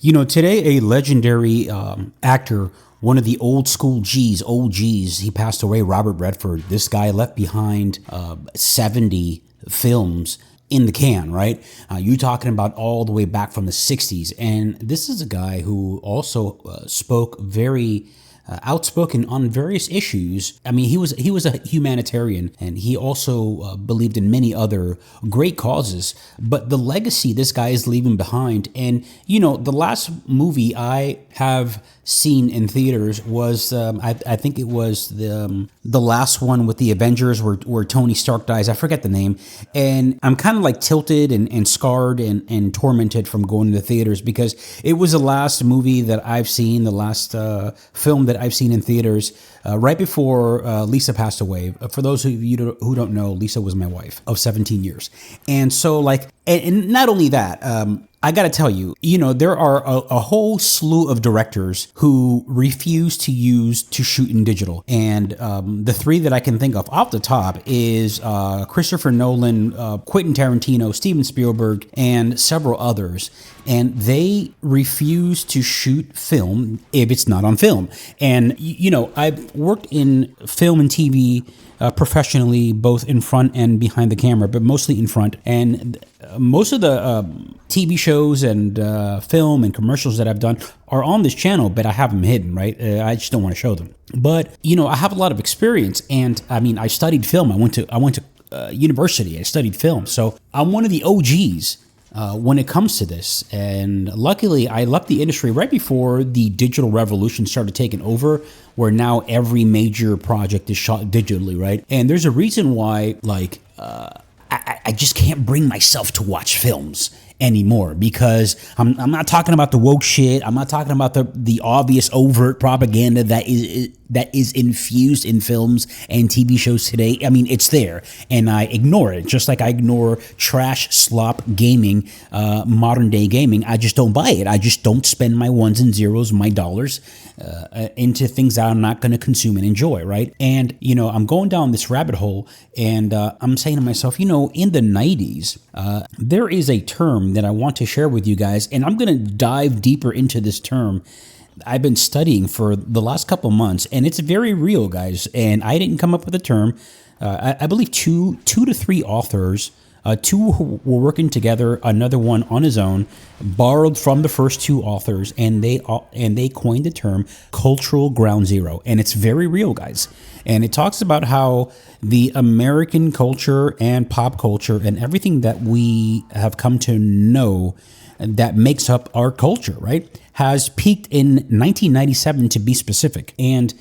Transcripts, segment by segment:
Today a legendary actor, one of the old school OGs, he passed away, Robert Redford. This guy left behind 70 films in the can, right? You're talking about all the way back from the 60s. And this is a guy who also spoke very outspoken on various issues. I mean, he was a humanitarian, and he also believed in many other great causes. But the legacy this guy is leaving behind, and the last movie I have seen in theaters was I think it was the last one with the Avengers where Tony Stark dies. I forget the name, and I'm kind of like tilted and scarred and tormented from going to the theaters because it was the last movie that I've seen, the last film that I've seen in theaters right before Lisa passed away. For those of you who don't know, Lisa was my wife of 17 years. And so and not only that, I got to tell you, there are a whole slew of directors who refuse to shoot in digital. And the three that I can think of off the top is Christopher Nolan, Quentin Tarantino, Steven Spielberg, and several others. And they refuse to shoot film if it's not on film. And, I've worked in film and TV professionally, both in front and behind the camera, but mostly in front. And most of the TV shows and film and commercials that I've done are on this channel, but I have them hidden, right? I just don't want to show them. But I have a lot of experience, and I mean, I studied film. I went to university. I studied film, so I'm one of the OGs when it comes to this. And luckily, I left the industry right before the digital revolution started taking over, where now every major project is shot digitally, right? And there's a reason why, I just can't bring myself to watch films anymore, because I'm not talking about the woke shit. I'm not talking about the obvious overt propaganda that is infused in films and TV shows today. I mean, it's there, and I ignore it, just like I ignore trash slop gaming, modern day gaming. I just don't buy it. I just don't spend my ones and zeros, my dollars, into things that I'm not going to consume and enjoy, right? And I'm going down this rabbit hole, and I'm saying to myself, in the 90s, there is a term that I want to share with you guys, and I'm going to dive deeper into this term. I've been studying for the last couple months, and it's very real, guys. And I didn't come up with a term. I believe two to three authors, two who were working together, another one on his own, borrowed from the first two authors, and they coined the term cultural ground zero. And it's very real, guys. And it talks about how the American culture and pop culture and everything that we have come to know that makes up our culture, right, has peaked in 1997, to be specific. And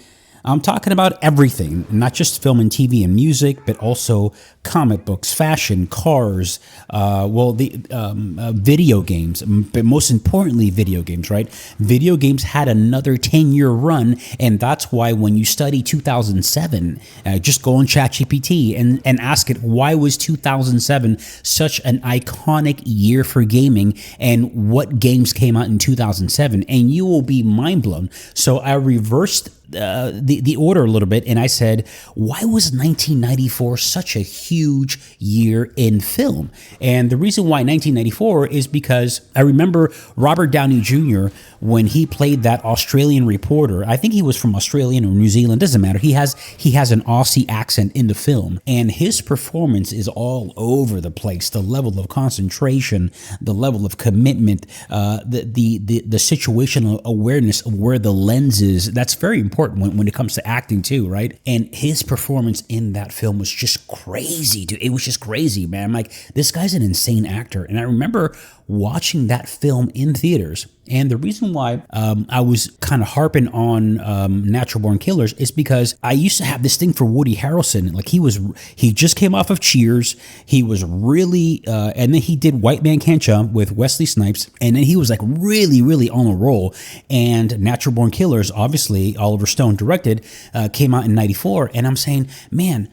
I'm talking about everything, not just film and TV and music, but also comic books, fashion, cars, video games, but most importantly, video games, right? Video games had another 10-year run, and that's why when you study 2007, just go on ChatGPT and ask it, why was 2007 such an iconic year for gaming, and what games came out in 2007, and you will be mind blown. So I reversed the order a little bit, and I said, why was 1994 such a huge year in film? And the reason why 1994 is because I remember Robert Downey Jr. when he played that Australian reporter. I think he was from Australia or New Zealand, doesn't matter. He has an Aussie accent in the film, and his performance is all over the place. The level of concentration, the level of commitment, the situational awareness of where the lens is. That's very important when it comes to acting too, right? And his performance in that film was just crazy, dude. It was just crazy, man. I'm like, this guy's an insane actor. And I remember watching that film in theaters. And the reason why I was kind of harping on Natural Born Killers is because I used to have this thing for Woody Harrelson. Like he just came off of Cheers. He was really, and then he did White Man Can't Jump with Wesley Snipes. And then he was like really, really on a roll. And Natural Born Killers, obviously Oliver Stone directed, came out in 94. And I'm saying, man,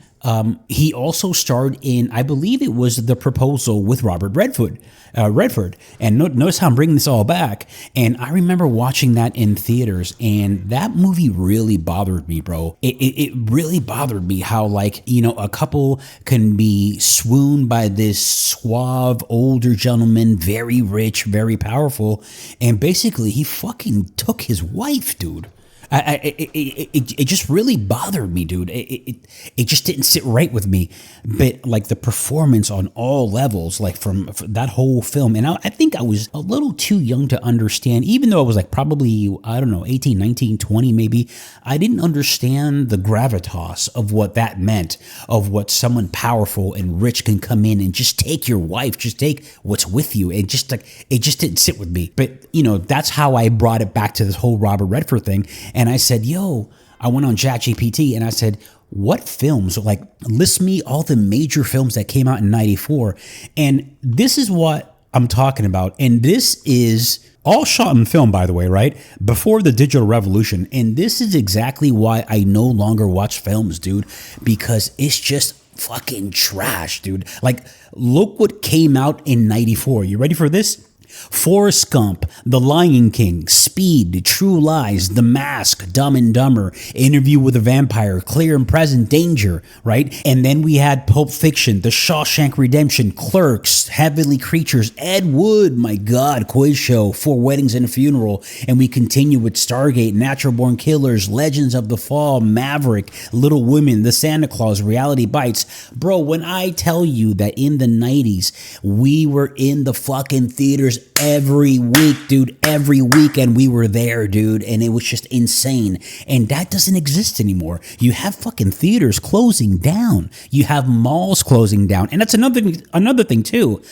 He also starred in, I believe it was The Proposal with Robert Redford. And notice how I'm bringing this all back. And I remember watching that in theaters, and that movie really bothered me, bro. It really bothered me how, like, you know, a couple can be swooned by this suave older gentleman, very rich, very powerful, and basically he fucking took his wife, dude. It just really bothered me, dude. It just didn't sit right with me. But like the performance on all levels, like from that whole film, and I think I was a little too young to understand, even though I was like probably, I don't know, 18, 19, 20 maybe. I didn't understand the gravitas of what that meant, of what someone powerful and rich can come in and just take your wife, just take what's with you. It just didn't sit with me. But you know, that's how I brought it back to this whole Robert Redford thing. And I said, yo, I went on ChatGPT and I said, what films, like, list me all the major films that came out in 94. And this is what I'm talking about. And this is all shot in film, by the way, right? Before the digital revolution. And this is exactly why I no longer watch films, dude, because it's just fucking trash, dude. Like, look what came out in 94. You ready for this? Forrest Gump, The Lion King, Speed, True Lies, The Mask, Dumb and Dumber, Interview with a Vampire, Clear and Present Danger, right? And then we had Pulp Fiction, The Shawshank Redemption, Clerks, Heavenly Creatures, Ed Wood, my God, Quiz Show, Four Weddings and a Funeral, and we continue with Stargate, Natural Born Killers, Legends of the Fall, Maverick, Little Women, The Santa Claus, Reality Bites. Bro, when I tell you that in the 90s, we were in the fucking theaters every week, dude, every weekend we were there, dude, and it was just insane. And that doesn't exist anymore. You have fucking theaters closing down. You have malls closing down. And that's another thing too.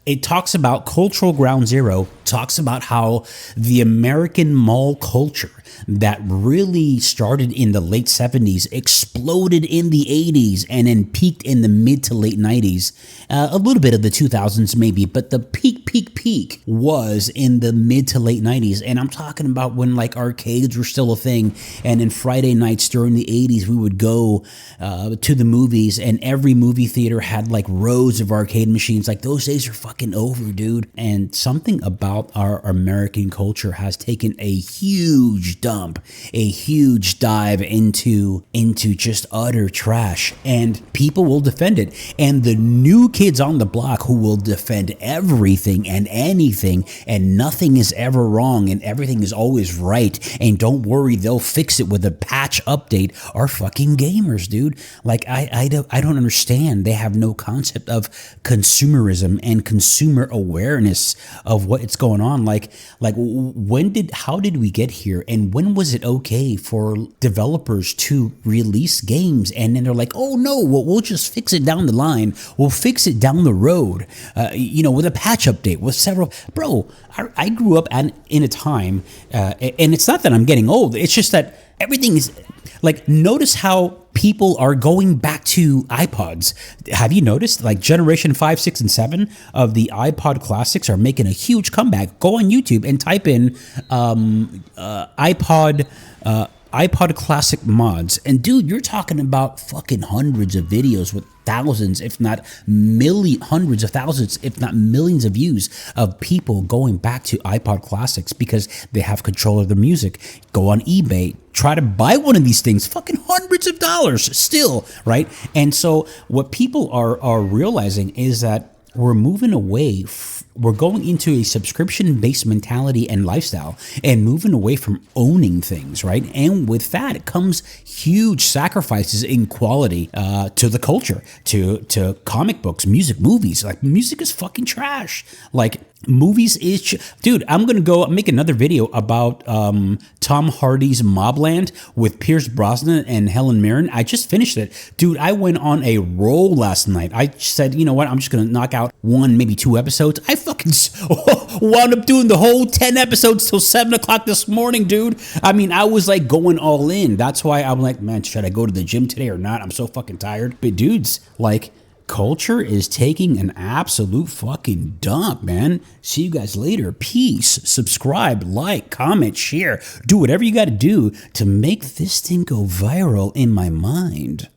It talks about Cultural Ground Zero, talks about how the American mall culture that really started in the late 70s, exploded in the 80s, and then peaked in the mid to late 90s. A little bit of the 2000s maybe, but the peak was in the mid to late 90s. And I'm talking about when like arcades were still a thing, and then Friday nights during the 80s we would go to the movies, and every movie theater had like rows of arcade machines. Like, those days are fucking over, dude. And something about our American culture has taken a huge dump, a huge dive into just utter trash, and people will defend it. And the new kids on the block who will defend everything and anything, and nothing is ever wrong and everything is always right, and don't worry, they'll fix it with a patch update, are fucking gamers, dude. Like, I don't understand. They have no concept of consumerism and consumer awareness of what's going on. Like how did we get here, and when was it okay for developers to release games and then they're like, oh no, we'll just fix it down the line, we'll fix it down the road, with a patch update, with several. Bro, I grew up in a time, and it's not that I'm getting old, it's just that everything is like, notice how people are going back to iPods. Have you noticed, like, generation 5, 6, and 7 of the iPod classics are making a huge comeback? Go on YouTube and type in iPod classic mods, and dude, you're talking about fucking hundreds of videos with thousands, if not hundreds of thousands, if not millions of views of people going back to iPod classics because they have control of the music. Go on eBay, try to buy one of these things, fucking hundreds of dollars still, right? And so what people are realizing is that we're moving away. We're going into a subscription-based mentality and lifestyle, and moving away from owning things, right? And with that, it comes huge sacrifices in quality to the culture, to comic books, music, movies. Like, music is fucking trash. Like, movies is dude, I'm gonna go make another video about Tom Hardy's Mobland with Pierce Brosnan and Helen Mirren. I just finished it, dude. I went on a roll last night. I said, you know what, I'm just gonna knock out one, maybe 2 episodes. I fucking wound up doing the whole 10 episodes till 7 o'clock this morning, dude. I mean, I was like going all in. That's why I'm like, man, should I go to the gym today or not? I'm so fucking tired. But dudes, like, culture is taking an absolute fucking dump, man. See you guys later. Peace. Subscribe, like, comment, share. Do whatever you got to do to make this thing go viral in my mind.